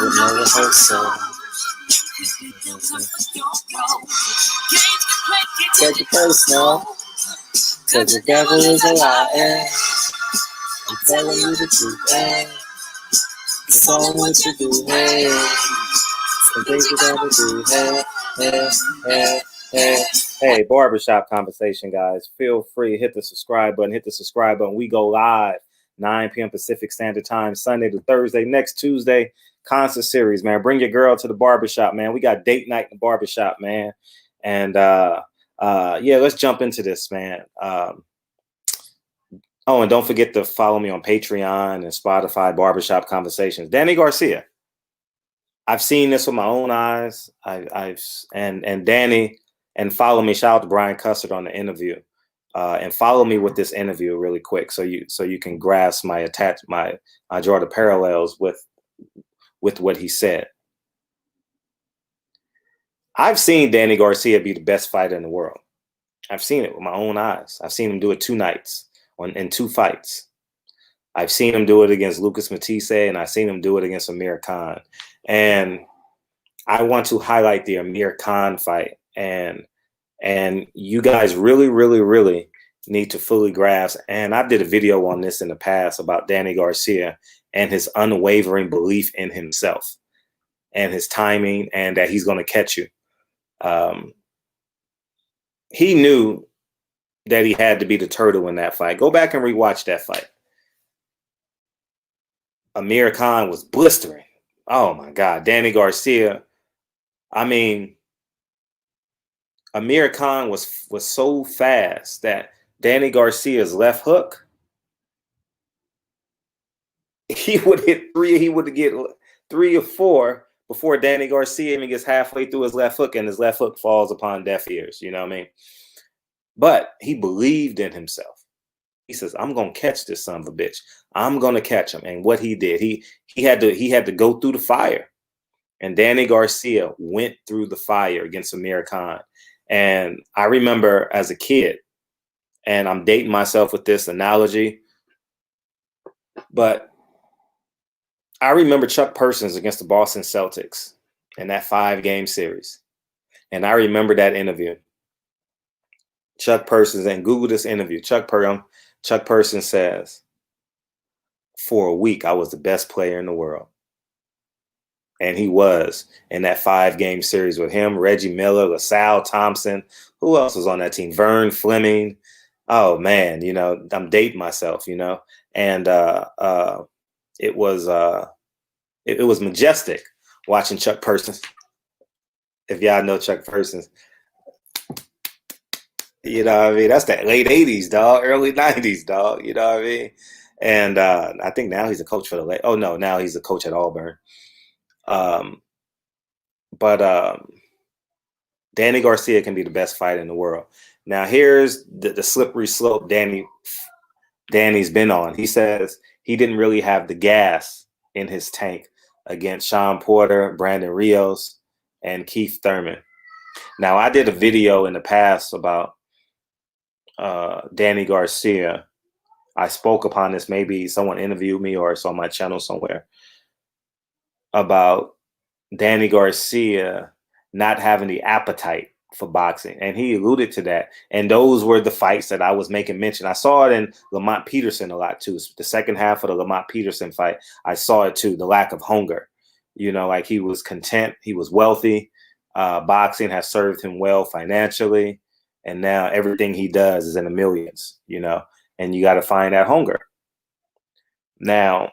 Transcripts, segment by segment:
with no rehearsal. Take it personal, cause the devil is a liar. I'm telling you the truth, hey. It's all what you do, hey. The things you gotta do, hey. Hey, barbershop conversation, guys. Feel free, hit the subscribe button. We go live 9 p.m. Pacific Standard Time, Sunday to Thursday. Next Tuesday, concert series, man. Bring your girl to the barbershop, man. We got date night in the barbershop, man. And yeah, let's jump into this, man. Oh, and don't forget to follow me on Patreon and Spotify, Barbershop Conversations. Danny Garcia. I've seen this with my own eyes. And Danny, and follow me. Shout out to Brian Cussard on the interview. And follow me with this interview really quick, so you can grasp I draw the parallels with what he said. I've seen Danny Garcia be the best fighter in the world. I've seen it with my own eyes. I've seen him do it 2 nights in 2 fights. I've seen him do it against Lucas Matisse, and I've seen him do it against Amir Khan. And I want to highlight the Amir Khan fight. And you guys really, really, really need to fully grasp. And I did a video on this in the past about Danny Garcia and his unwavering belief in himself and his timing, and that he's going to catch you. He knew that he had to be the turtle in that fight. Go back and rewatch that fight. Amir Khan was blistering. Oh my God, Danny Garcia. I mean, Amir Khan was so fast that Danny Garcia's left hook, he would get 3 or 4 before Danny Garcia even gets halfway through his left hook, and his left hook falls upon deaf ears. You know what I mean? But he believed in himself. He says, "I'm gonna catch this son of a bitch. I'm gonna catch him." And what he did, he had to go through the fire. And Danny Garcia went through the fire against Amir Khan. And I remember as a kid, and I'm dating myself with this analogy, but I remember Chuck Persons against the Boston Celtics in that 5-game series. And I remember that interview. Chuck Persons, and Google this interview. Chuck Persons says, "For a week, I was the best player in the world." And he was in that 5-game series with him, Reggie Miller, LaSalle Thompson. Who else was on that team? Vern Fleming. Oh man, I'm dating myself, and it was majestic watching Chuck Persons. If y'all know Chuck Persons, you know what I mean? That's that late 80s, dog, early 90s, dog. You know what I mean? And I think now he's a coach for now he's a coach at Auburn. But Danny Garcia can be the best fighter in the world. Now here's the slippery slope Danny's been on. He says he didn't really have the gas in his tank against Sean Porter, Brandon Rios, and Keith Thurman. Now, I did a video in the past about Danny Garcia. I spoke upon this. Maybe someone interviewed me, or it's on my channel somewhere, about Danny Garcia not having the appetite for boxing. And he alluded to that. And those were the fights that I was making mention. I saw it in Lamont Peterson a lot too. The second half of the Lamont Peterson fight, I saw it too. The lack of hunger, like he was content. He was wealthy. Boxing has served him well financially. And now everything he does is in the millions, and you got to find that hunger. Now,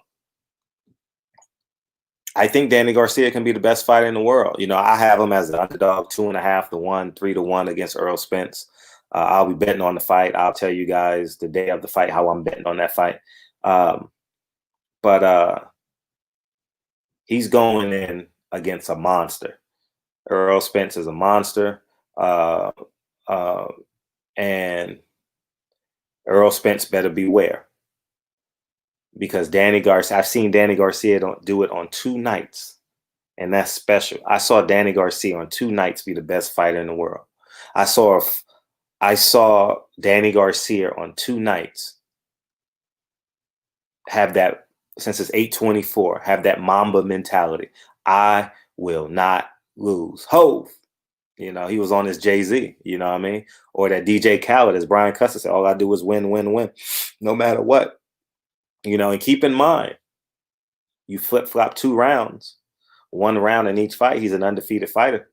I think Danny Garcia can be the best fighter in the world. I have him as the underdog, 2.5 to 1, 3 to 1 against Earl Spence. I'll be betting on the fight. I'll tell you guys the day of the fight how I'm betting on that fight. But he's going in against a monster. Earl Spence is a monster. And Earl Spence better beware. Because I've seen Danny Garcia do it on 2 nights, and that's special. I saw Danny Garcia on 2 nights be the best fighter in the world. I saw Danny Garcia on 2 nights have that since it's 8:24. Have that Mamba mentality. I will not lose. Hove, he was on his Jay-Z, you know what I mean? Or that DJ Khaled, as Brian Custer said, all I do is win, win, win, no matter what. And keep in mind, you flip-flop 2 rounds, 1 round in each fight, he's an undefeated fighter.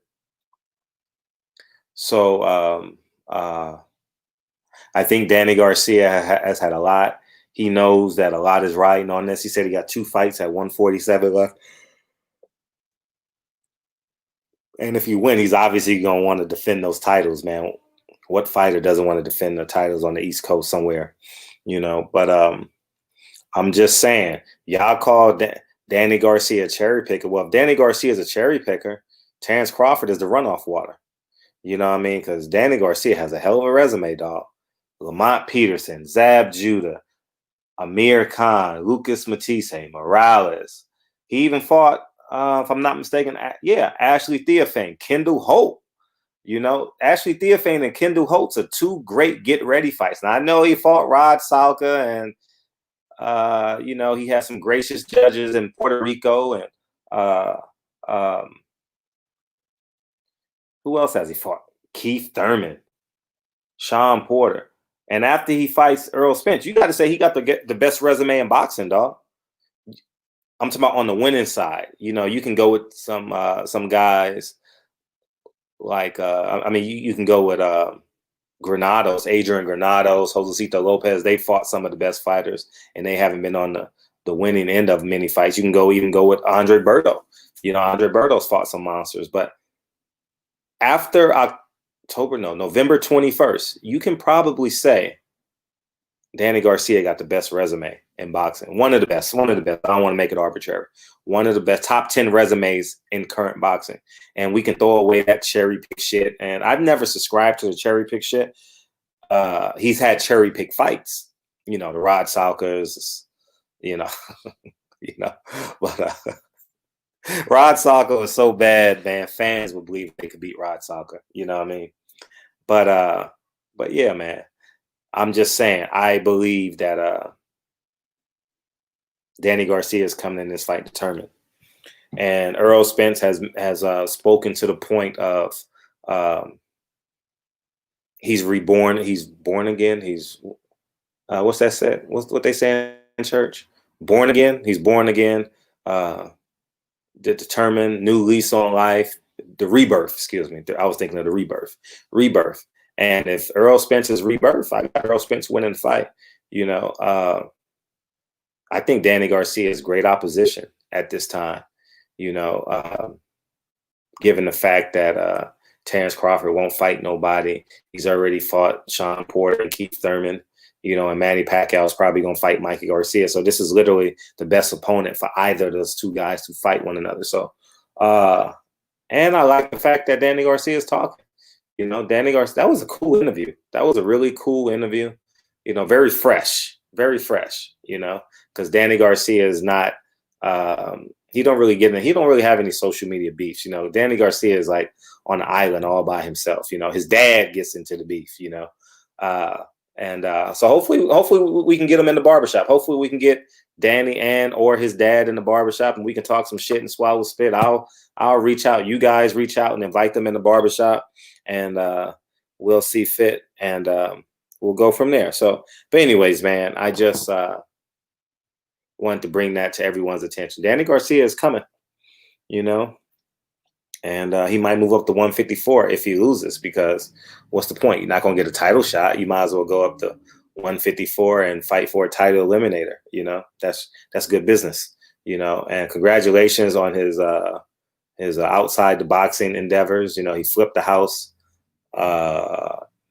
So I think Danny Garcia has had a lot. He knows that a lot is riding on this. He said he got 2 fights at 147 left. And if you win, he's obviously going to want to defend those titles, man. What fighter doesn't want to defend the titles on the East Coast somewhere, But I'm just saying, y'all call Danny Garcia a cherry picker. Well, if Danny Garcia is a cherry picker, Terrence Crawford is the runoff water. You know what I mean? Because Danny Garcia has a hell of a resume, dog. Lamont Peterson, Zab Judah, Amir Khan, Lucas Matisse, Morales. He even fought, if I'm not mistaken, Ashley Theophane, Kendall Holt. Ashley Theophane and Kendall Holtz are 2 great get-ready fights. Now, I know he fought Rod Salka, and, he had some gracious judges in Puerto Rico. And who else has he fought? Keith Thurman, Sean Porter. And after he fights Errol Spence, you got to say he got the best resume in boxing, dog. I'm talking about on the winning side. You can go with some guys like you can go with Granados, Adrian Granados, Josecito Lopez. They fought some of the best fighters, and they haven't been on the winning end of many fights. You can even go with Andre Berto. Andre Berto's fought some monsters, but after November 21st, you can probably say Danny Garcia got the best resume in boxing. One of the best. I don't want to make it arbitrary. One of the best, top 10 resumes in current boxing. And we can throw away that cherry pick shit. And I've never subscribed to the cherry pick shit. He's had cherry pick fights. The Rod Salkers, but Rod Salka was so bad, man. Fans would believe they could beat Rod Salka. You know what I mean? But yeah, man. I'm just saying, I believe that Danny Garcia is coming in this fight determined, and Errol Spence has spoken to the point of he's reborn, he's born again, he's what's that said? What they say in church? Born again. He's born again. Determined, new lease on life, the rebirth. Excuse me. I was thinking of the rebirth. And if Errol Spence is rebirth, I got Errol Spence winning the fight. I think Danny Garcia is great opposition at this time. Given the fact that Terrence Crawford won't fight nobody, he's already fought Sean Porter and Keith Thurman. And Manny Pacquiao is probably going to fight Mikey Garcia. So this is literally the best opponent for either of those 2 guys to fight one another. So, and I like the fact that Danny Garcia is talking. Danny Garcia, that was a cool interview. That was a really cool interview. Very fresh, because Danny Garcia is not, he don't really have any social media beefs. Danny Garcia is like on an island all by himself. His dad gets into the beef, so hopefully we can get him in the barbershop. Hopefully we can get Danny or his dad in the barbershop, and we can talk some shit and swallow spit. I'll reach out. You guys reach out and invite them in the barbershop, and we'll see fit, and we'll go from there. So, but anyways, man, I just wanted to bring that to everyone's attention. Danny Garcia is coming, and he might move up to 154 if he loses, because what's the point? You're not going to get a title shot. You might as well go up to 154 and fight for a title eliminator. That's good business, and congratulations on his outside the boxing endeavors. He flipped the house.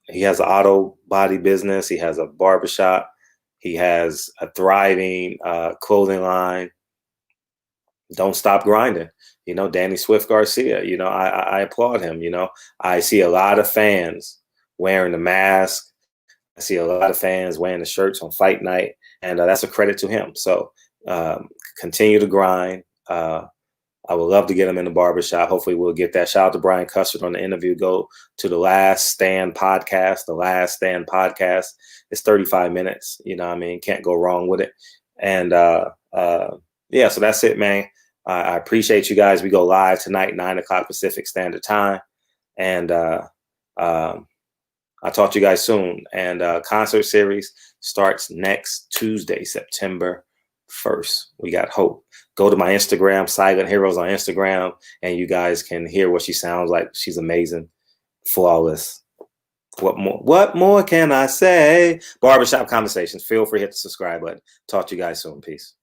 He has an auto body business. He has a barbershop. He has a thriving clothing line. Don't stop grinding. Danny Swift Garcia, I applaud him. I see a lot of fans wearing the mask. I see a lot of fans wearing the shirts on fight night, and that's a credit to him. So continue to grind. I would love to get him in the barbershop. Hopefully we'll get that. Shout out to Brian Custer on the interview. Go to the Last Stand podcast. The Last Stand podcast is 35 minutes. Can't go wrong with it. And yeah, so that's it, man. I appreciate you guys. We go live tonight, 9 o'clock Pacific Standard Time. And I'll talk to you guys soon. And concert series starts next Tuesday, September 1st. We got hope. Go to my Instagram, Silent Heroes on Instagram, and you guys can hear what she sounds like. She's amazing, flawless. What more can I say? Barbershop Conversations. Feel free to hit the subscribe button. Talk to you guys soon. Peace.